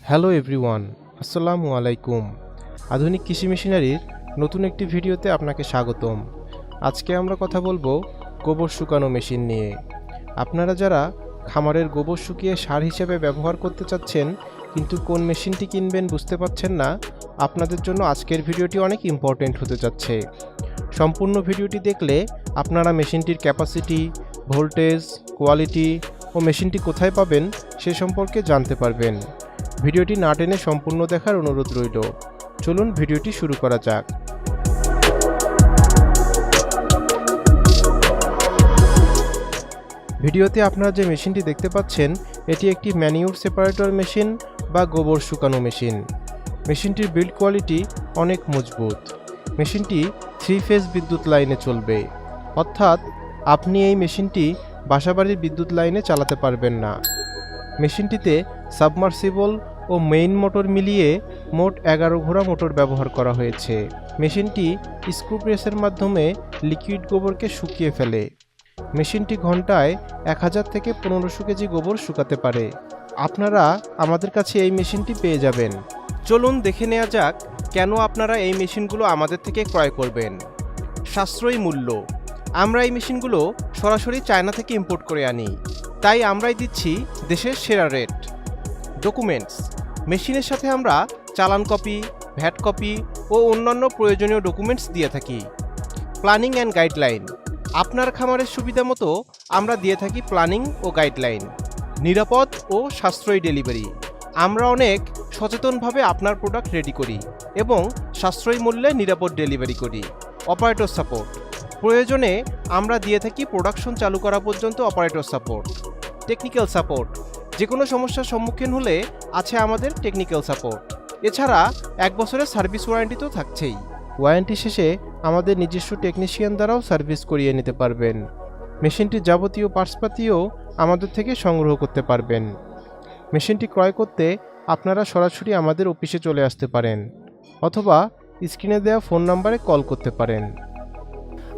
Hello everyone, আসসালামু আলাইকুম। আধুনিক কৃষি মেশিনারির নতুন একটি ভিডিওতে আপনাকে স্বাগতম। আজকে আমরা কথা বলবো গোবর শুকানো মেশিন নিয়ে। আপনারা যারা খামারের গোবর শুকিয়ে সার হিসেবে ব্যবহার করতে চাচ্ছেন কিন্তু কোন মেশিনটি কিনবেন বুঝতে পারছেন না, আপনাদের জন্য আজকের ভিডিওটি অনেক ইম্পর্টেন্ট হতে যাচ্ছে। সম্পূর্ণ ভিডিওটি দেখলে আপনারা মেশিনটির ক্যাপাসিটি, ভোল্টেজ, কোয়ালিটি ও মেশিনটি কোথায় পাবেন সে সম্পর্কে জানতে পারবেন। ভিডিওটি না টেনে সম্পূর্ণ দেখার অনুরোধ রইল। চলুন ভিডিওটি শুরু করা যাক। ভিডিওতে আপনারা যে মেশিনটি দেখতে পাচ্ছেন এটি একটি ম্যানিউর সেপারেটর মেশিন বা গোবর শুকানো মেশিন। মেশিনটির বিল্ড কোয়ালিটি অনেক মজবুত। মেশিনটি 3 ফেজ বিদ্যুৎ লাইনে চলবে, অর্থাৎ আপনি এই মেশিনটি বাসাবাড়ির বিদ্যুৎ লাইনে চালাতে পারবেন না। মেশিনটিতে সাবমার্সিবল ও মেইন মোটর মিলিয়ে মোট 11 ঘোড়া মোটর ব্যবহার করা হয়েছে। মেশিনটি স্ক্রু প্রেসের মাধ্যমে লিকুইড গোবরকে শুকিয়ে ফেলে। মেশিনটি ঘন্টায় 1000 থেকে 1500 কেজি গোবর শুকাতে পারে। আপনারা আমাদের কাছে এই মেশিনটি পেয়ে যাবেন। চলুন দেখে নেওয়া যাক কেন আপনারা এই মেশিনগুলো আমাদের থেকে ক্রয় করবেন। সাশ্রয়ী মূল্য। আমরা এই মেশিনগুলো সরাসরি চায়না থেকে ইম্পোর্ট করে আনি, তাই আমরাই দিচ্ছি দেশের সেরা রেট। ডকুমেন্টস। মেশিনের সাথে আমরা চালান কপি, ভ্যাট কপি ও অন্যান্য প্রয়োজনীয় ডকুমেন্টস দিয়ে থাকি। Planning and guideline. আপনার খামারের সুবিধা মতো আমরা দিয়ে থাকি প্ল্যানিং ও গাইডলাইন। নিরাপদ ও সাশ্রয়ী ডেলিভারি। আমরা অনেক সচেতনভাবে আপনার প্রোডাক্ট রেডি করি এবং সাশ্রয়ী মূল্যে নিরাপদ ডেলিভারি করি। Operator support. প্রয়োজনে আমরা দিয়ে থাকি প্রোডাকশন চালু করা পর্যন্ত অপারেটর সাপোর্ট। Technical support. যে কোনো সমস্যার সম্মুখীন হলে আছে আমাদের টেকনিক্যাল সাপোর্ট। এছাড়া 1 বছরের সার্ভিস ওয়ারেন্টি তো থাকছেই। ওয়ারেন্টি শেষে আমাদের নিজস্ব টেকনিশিয়ান দ্বারাও সার্ভিস করিয়ে নিতে পারবেন। মেশিনটির যাবতীয় পার্টসপাতিও আমাদের থেকে সংগ্রহ করতে পারবেন। মেশিনটি ক্রয় করতে আপনারা সরাসরি আমাদের অফিসে চলে আসতে পারেন অথবা স্ক্রিনে দেওয়া ফোন নম্বরে কল করতে পারেন।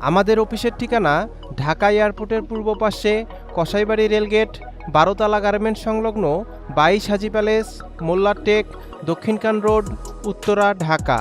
আমাদের অফিসের ঠিকানা ঢাকা এয়ারপোর্টের পূর্ব পাশে কসাইবাড়ি রেলগেট, 12তলা গার্মেন্টস সংলগ্ন 22 হাজি প্যালেস, মোল্লার টেক, দক্ষিণকান রোড, উত্তরা, ঢাকা।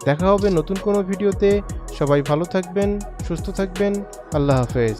দেখা হবে নতুন কোনো ভিডিওতে। সবাই ভালো থাকবেন, সুস্থ থাকবেন। আল্লাহ হাফেজ।